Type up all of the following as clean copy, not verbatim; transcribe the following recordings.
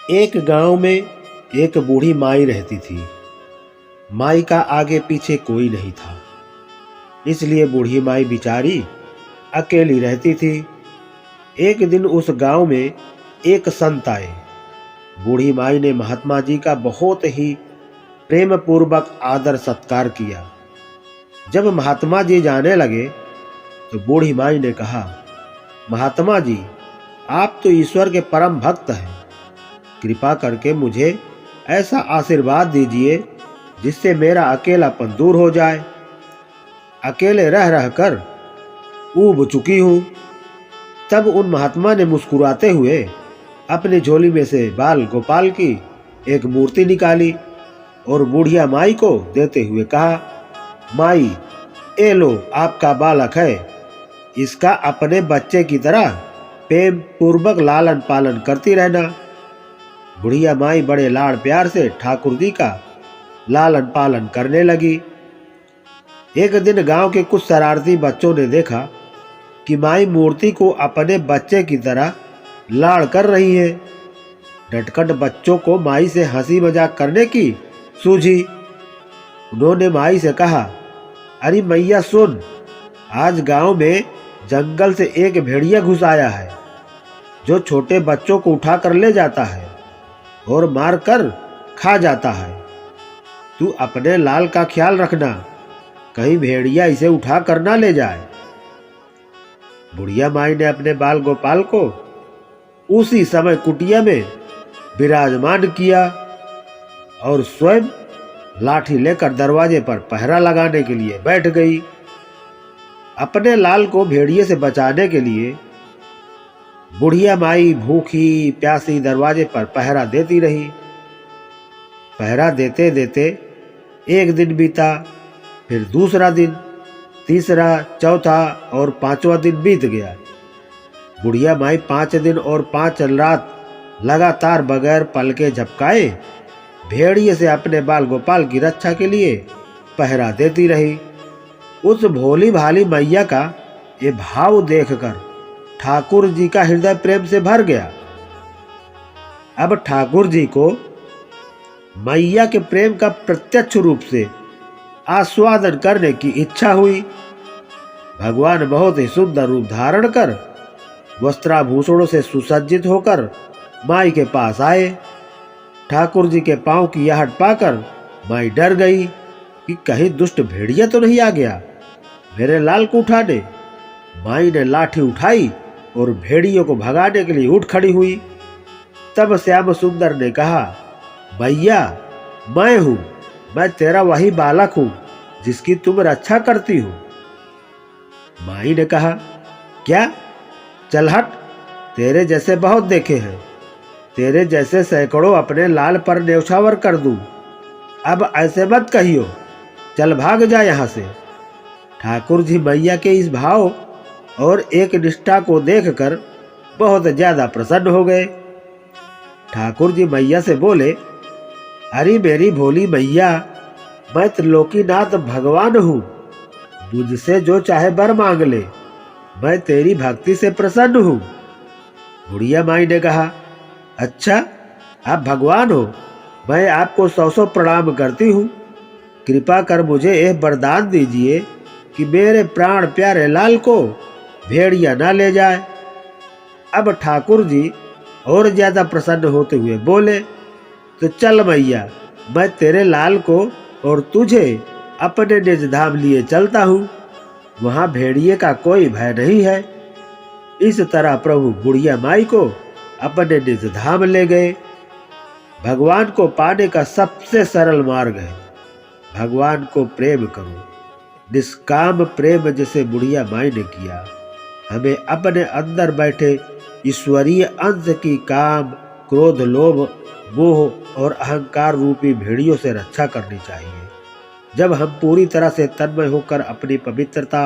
एक गांव में एक बूढ़ी माई रहती थी। माई का आगे पीछे कोई नहीं था, इसलिए बूढ़ी माई बेचारी अकेली रहती थी। एक दिन उस गांव में एक संत आए। बूढ़ी माई ने महात्मा जी का बहुत ही प्रेम पूर्वक आदर सत्कार किया। जब महात्मा जी जाने लगे तो बूढ़ी माई ने कहा, महात्मा जी, आप तो ईश्वर के परम भक्त हैं। कृपा करके मुझे ऐसा आशीर्वाद दीजिए जिससे मेरा अकेलापन दूर हो जाए। अकेले रह रह कर ऊब चुकी हूँ। तब उन महात्मा ने मुस्कुराते हुए अपनी झोली में से बाल गोपाल की एक मूर्ति निकाली और बुढ़िया माई को देते हुए कहा, माई, ए लो आपका बालक है, इसका अपने बच्चे की तरह प्रेम पूर्वक लालन पालन करती रहना। बुढ़िया माई बड़े लाड़ प्यार से ठाकुर जी का लालन पालन करने लगी। एक दिन गांव के कुछ शरारती बच्चों ने देखा कि माई मूर्ति को अपने बच्चे की तरह लाड़ कर रही है। नटखट बच्चों को माई से हंसी मजाक करने की सूझी। उन्होंने माई से कहा, अरे मैया सुन, आज गांव में जंगल से एक भेड़िया घुस आया है जो छोटे बच्चों को उठा कर ले जाता है और मार कर खा जाता है। तू अपने लाल का ख्याल रखना, कहीं भेड़िया इसे उठा कर ना ले जाए। बुढ़िया माई ने अपने बाल गोपाल को उसी समय कुटिया में विराजमान किया और स्वयं लाठी लेकर दरवाजे पर पहरा लगाने के लिए बैठ गई। अपने लाल को भेड़िए से बचाने के लिए बुढ़िया माई भूखी प्यासी दरवाजे पर पहरा देती रही। पहरा देते देते एक दिन बीता, फिर दूसरा दिन, तीसरा, चौथा और पांचवा दिन बीत गया। बुढ़िया माई 5 दिन और 5 रात लगातार बगैर पलके झपकाए भेड़िए से अपने बाल गोपाल की रक्षा के लिए पहरा देती रही। उस भोली भाली मैया का ये भाव देखकर ठाकुर जी का हृदय प्रेम से भर गया। अब ठाकुर जी को मैया के प्रेम का प्रत्यक्ष रूप से आस्वादन करने की इच्छा हुई। भगवान बहुत ही सुंदर रूप धारण कर वस्त्राभूषणों से सुसज्जित होकर माई के पास आए। ठाकुर जी के पांव की आहट पाकर माई डर गई कि कहीं दुष्ट भेड़िया तो नहीं आ गया मेरे लाल को उठाने। माई ने लाठी उठाई और भेड़ियों को भगाने के लिए उठ खड़ी हुई। तब श्याम सुंदर ने कहा, भैया, मैं हूं, मैं तेरा वही बालक हूं जिसकी तुम रक्षा करती हो। माई ने कहा, क्या? चल हट, तेरे जैसे बहुत देखे हैं, तेरे जैसे सैकड़ों अपने लाल पर न्यौछावर कर दूं। अब ऐसे मत कहियो, चल भाग जा यहाँ से। ठाकुर जी मैया के इस भाव और एक निष्ठा को देखकर बहुत ज्यादा प्रसन्न हो गए। ठाकुर जी मैया से बोले, अरे मेरी भोली मैया, मैं त्रिलोकीनाथ भगवान हूँ, मुझसे जो चाहे वर मांग ले, मैं तेरी भक्ति से प्रसन्न हूँ। बुढ़िया माई ने कहा, अच्छा, आप भगवान हो, मैं आपको 100 प्रणाम करती हूँ। कृपा कर मुझे यह वरदान दीजिए कि मेरे प्राण प्यारे लाल को भेड़िया ना ले जाए। अब ठाकुर जी और ज्यादा प्रसन्न होते हुए बोले, तो चल मैया, मैं तेरे लाल को और तुझे अपने निज धाम लिए चलता हूँ, वहां भेड़िए का कोई भय नहीं है। इस तरह प्रभु बुढ़िया माई को अपने निज धाम ले गए। भगवान को पाने का सबसे सरल मार्ग है भगवान को प्रेम करो। निष्काम प्रेम जैसे बुढ़िया माई ने किया, हमें अपने अंदर बैठे ईश्वरीय अंश की काम, क्रोध, लोभ, मोह और अहंकार रूपी भेड़ियों से रक्षा करनी चाहिए। जब हम पूरी तरह से तन्मय होकर अपनी पवित्रता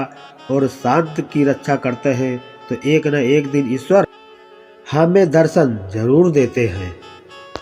और शांत की रक्षा करते हैं तो एक न एक दिन ईश्वर हमें दर्शन जरूर देते हैं।